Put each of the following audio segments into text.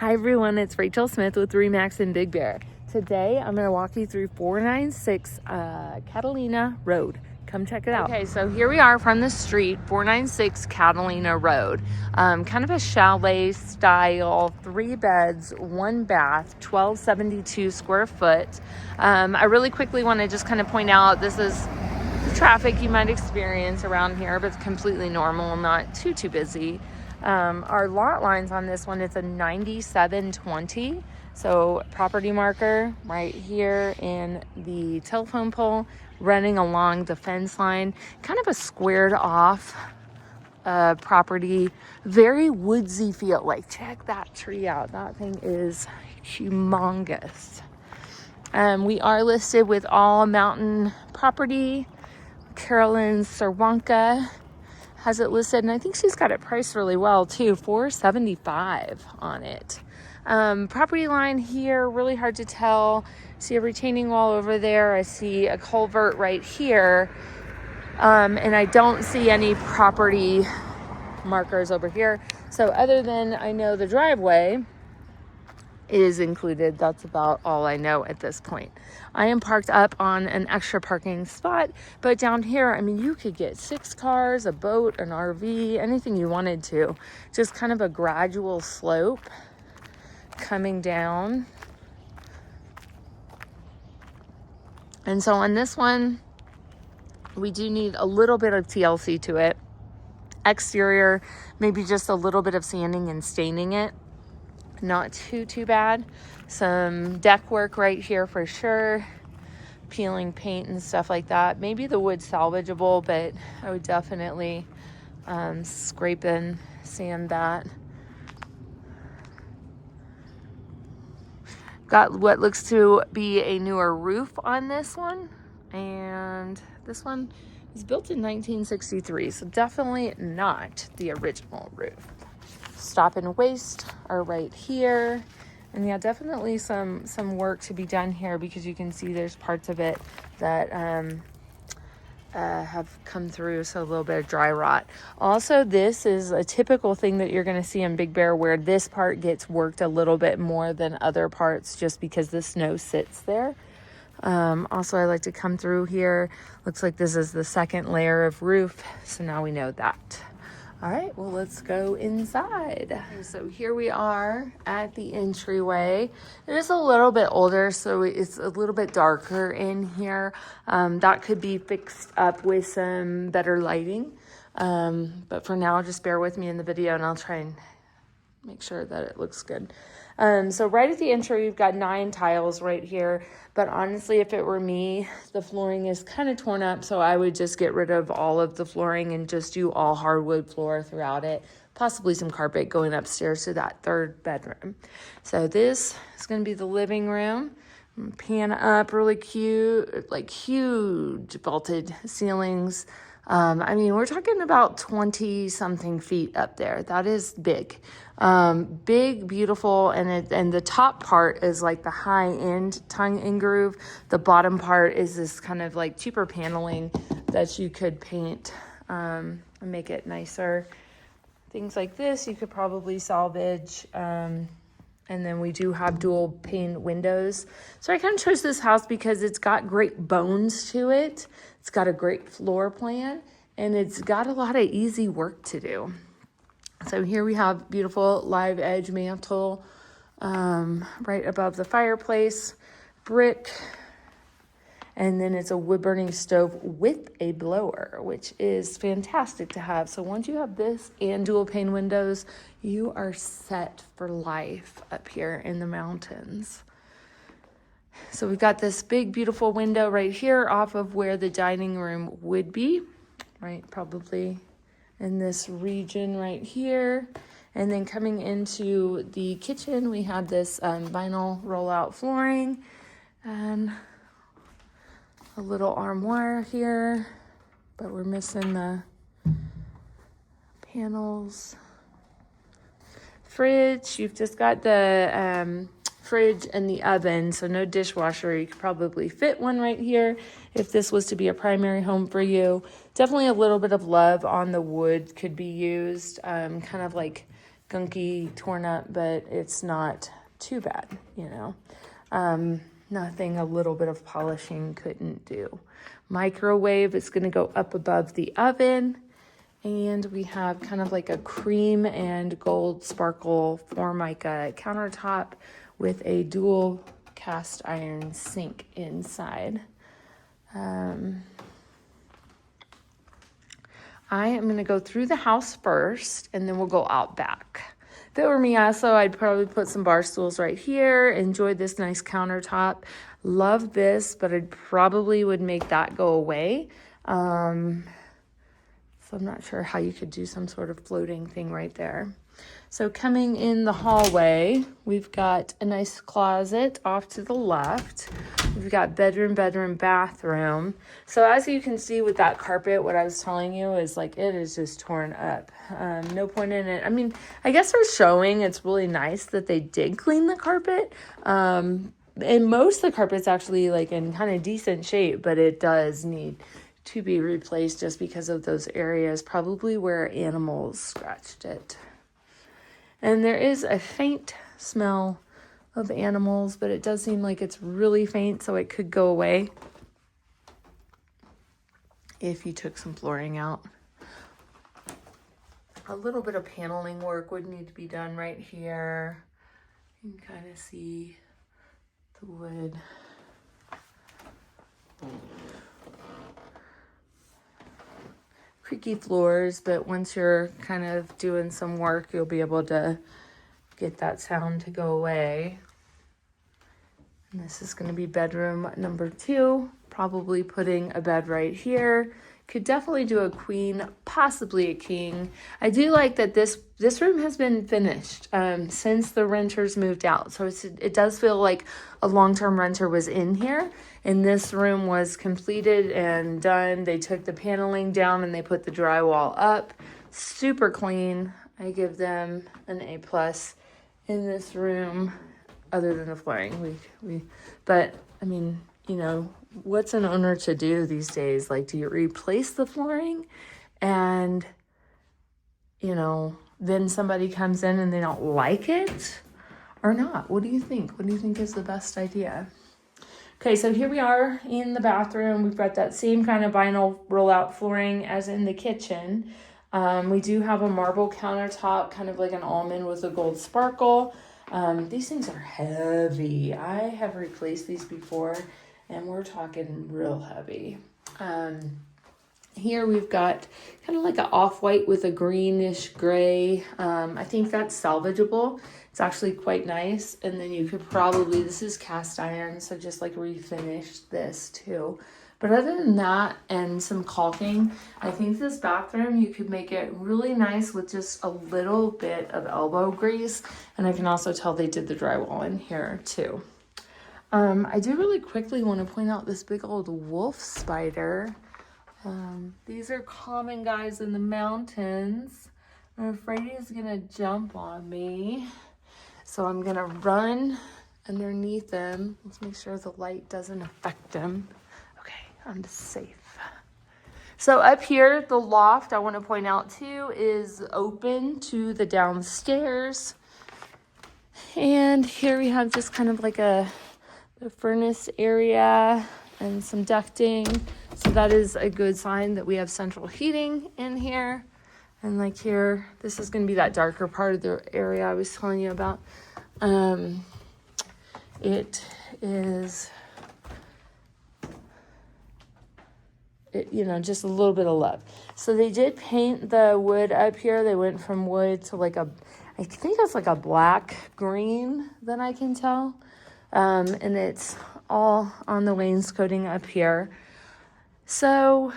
Hi everyone, it's Rachael Smith with Remax in Big Bear. Today I'm going to walk you through 496 Catalina Road. Come check it out. Okay, so here we are from the street, 496 Catalina Road. Kind of a chalet style, 3 beds, 1 bath, 1272 square foot. I really quickly want to just kind of point out this is the traffic you might experience around here, but it's completely normal, not too busy. Our lot lines on this one, it's a 9720. So property marker right here in the telephone pole running along the fence line, kind of a squared off property, very woodsy feel. Like, check that tree out. That thing is humongous. We are listed with All Mountain Property. Carolyn Serwanka has it listed, and I think she's got it priced really well too, $475 on it. Property line here, really hard to tell. See a retaining wall over there. I see a culvert right here, and I don't see any property markers over here. So other than I know the driveway is included, that's about all I know at this point. I am parked up on an extra parking spot, but down here, I mean, you could get 6 cars, a boat, an RV, anything you wanted to. Just kind of a gradual slope coming down. And so on this one, we do need a little bit of TLC to it. Exterior, maybe just a little bit of sanding and staining it. Not too bad. Some deck work right here for sure. Peeling paint and stuff like that. Maybe the wood's salvageable, but I would definitely scrape and sand that. Got what looks to be a newer roof on this one. And this one is built in 1963, so definitely not the original roof. Stop and waste are right here, and yeah, definitely some work to be done here, because you can see there's parts of it that have come through, so a little bit of dry rot. Also, this is a typical thing that you're going to see in Big Bear, where this part gets worked a little bit more than other parts just because the snow sits there. Also, I like to come through here. Looks like this is the second layer of roof, so now we know that. All right, well, let's go inside. Okay, so here we are at the entryway. It is a little bit older, so it's a little bit darker in here. That could be fixed up with some better lighting. But for now, just bear with me in the video, and I'll try and make sure that it looks good. So right at the entry, we've got 9 tiles right here. But honestly, if it were me, the flooring is kind of torn up, so I would just get rid of all of the flooring and just do all hardwood floor throughout it. Possibly some carpet going upstairs to that 3rd bedroom. So this is going to be the living room. Pan up, really cute, like huge vaulted ceilings. I mean, we're talking about 20 something feet up there. That is big. Big, beautiful, and the top part is like the high end tongue and groove. The bottom part is this kind of like cheaper paneling that you could paint and make it nicer. Things like this you could probably salvage. And then we do have dual pane windows. So I kind of chose this house because it's got great bones to it. It's got a great floor plan, and it's got a lot of easy work to do. So here we have beautiful live edge mantle right above the fireplace, brick, and then it's a wood burning stove with a blower, which is fantastic to have. So once you have this and dual pane windows, you are set for life up here in the mountains. So we've got this big, beautiful window right here off of where the dining room would be, right? Probably in this region right here. And then coming into the kitchen, we have this vinyl rollout flooring and a little armoire here, but we're missing the panels. Fridge, you've just got the fridge and the oven, so no dishwasher. You could probably fit one right here if this was to be a primary home for you. Definitely a little bit of love on the wood could be used, kind of like skunky, torn up, but it's not too bad, you know. Nothing a little bit of polishing couldn't do. Microwave is going to go up above the oven. And we have kind of like a cream and gold sparkle Formica countertop with a dual cast iron sink inside. I am going to go through the house first, and then we'll go out back. If it were me also, I'd probably put some bar stools right here. Enjoy this nice countertop. Love this, but I probably would make that go away. So I'm not sure how you could do some sort of floating thing right there. So coming in the hallway, we've got a nice closet off to the left. We've got bedroom, bathroom. So as you can see with that carpet, what I was telling you is like, it is just torn up. No point in it. I mean, I guess they're showing it's really nice that they did clean the carpet. And most of the carpet's actually like in kind of decent shape, but it does need to be replaced just because of those areas, probably where animals scratched it. And there is a faint smell of animals, but it does seem like it's really faint, so it could go away if you took some flooring out. A little bit of paneling work would need to be done right here. You can kind of see the wood. Creaky floors, but once you're kind of doing some work, you'll be able to get that sound to go away. And this is going to be bedroom number 2, probably putting a bed right here. Could definitely do a queen, possibly a king. I do like that this room has been finished since the renters moved out. So it does feel like a long-term renter was in here. And this room was completed and done. They took the paneling down and they put the drywall up. Super clean. I give them an A+ in this room, other than the flooring. But I mean, you know, what's an owner to do these days? Like, do you replace the flooring and, you know, then somebody comes in and they don't like it or not? What do you think? What do you think is the best idea? Okay, so here we are in the bathroom. We've got that same kind of vinyl rollout flooring as in the kitchen. We do have a marble countertop, kind of like an almond with a gold sparkle. These things are heavy. I have replaced these before, and we're talking real heavy. Here we've got kind of like an off-white with a greenish gray. I think that's salvageable. It's actually quite nice. And then you could probably, this is cast iron, so just like refinish this too. But other than that and some caulking, I think this bathroom, you could make it really nice with just a little bit of elbow grease. And I can also tell they did the drywall in here too. I do really quickly want to point out this big old wolf spider. These are common guys in the mountains. I'm afraid he's gonna jump on me. So I'm gonna run underneath him. Let's make sure the light doesn't affect him. Okay, I'm safe. So up here, the loft, I want to point out too, is open to the downstairs. And here we have just kind of like the furnace area and some ducting. So that is a good sign that we have central heating in here. And like here, this is going to be that darker part of the area I was telling you about. It is, you know, just a little bit of love. So they did paint the wood up here. They went from wood to like I think it's like a black green that I can tell. And it's all on the wainscoting up here. So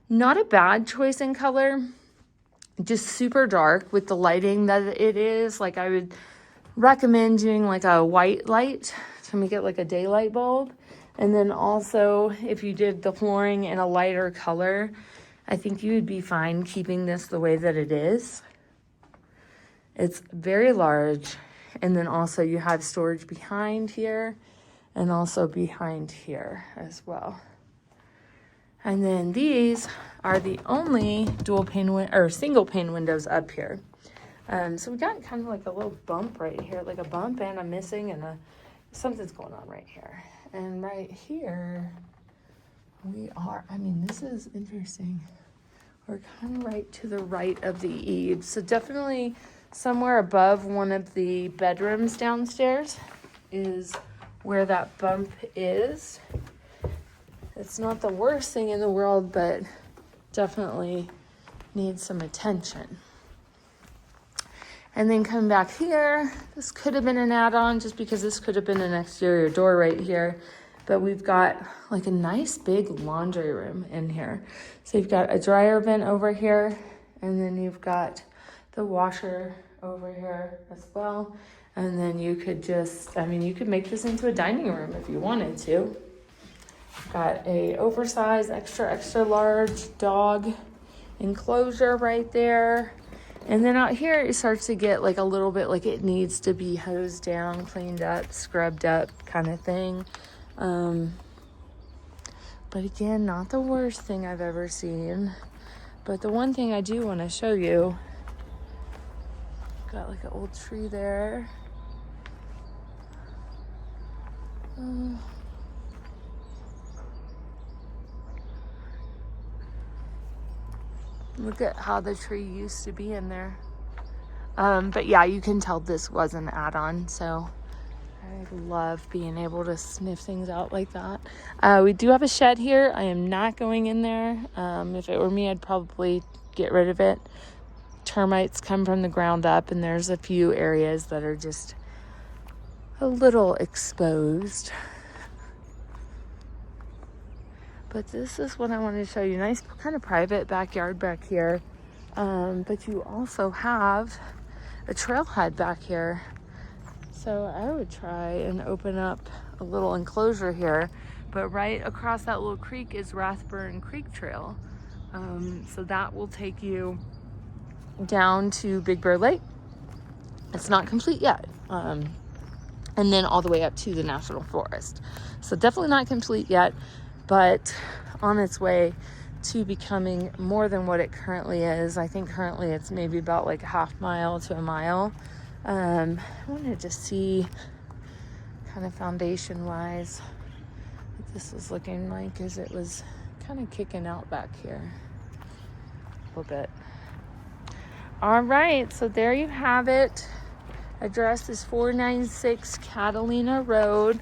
not a bad choice in color. Just super dark with the lighting that it is. Like, I would recommend doing like a white light to make it like a daylight bulb. And then also, if you did the flooring in a lighter color, I think you would be fine keeping this the way that it is. It's very large. And then also you have storage behind here and also behind here as well. And then these are the only dual pane or single pane windows up here. So we got kind of like a little bump right here, like a bump and a missing and something's going on right here. And right here, this is interesting. We're kind of right to the right of the eaves. So definitely somewhere above one of the bedrooms downstairs is where that bump is. It's not the worst thing in the world, but definitely needs some attention. And then come back here, this could have been an add-on just because this could have been an exterior door right here. But we've got like a nice big laundry room in here. So you've got a dryer vent over here, and then you've got the washer over here as well. And then you could you could make this into a dining room if you wanted to. Got a oversized, extra large dog enclosure right there. And then out here, it starts to get like a little bit like it needs to be hosed down, cleaned up, scrubbed up kind of thing. But again, not the worst thing I've ever seen. But the one thing I do want to show you, got like an old tree there. Look at how the tree used to be in there. But yeah, you can tell this was an add-on, so I love being able to sniff things out like that. We do have a shed here. I am not going in there. If it were me, I'd probably get rid of it. Termites come from the ground up, and there's a few areas that are just a little exposed. But this is what I wanted to show you. Nice kind of private backyard back here. But you also have a trailhead back here. So I would try and open up a little enclosure here. But right across that little creek is Rathburn Creek Trail. So that will take you down to Big Bear Lake. It's not complete yet. And then all the way up to the National Forest. So definitely not complete yet, but on its way to becoming more than what it currently is. I think currently it's maybe about like a half mile to a mile. I wanted to see kind of foundation wise what this was looking like as it was kind of kicking out back here a little bit. All right, so there you have it. Address is 496 Catalina Road.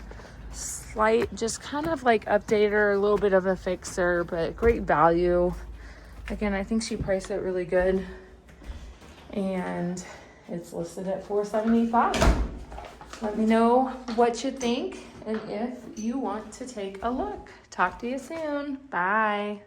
Slight, just kind of like updater, a little bit of a fixer, but great value. Again, I think she priced it really good. And it's listed at $475. Let me know what you think and if you want to take a look. Talk to you soon. Bye.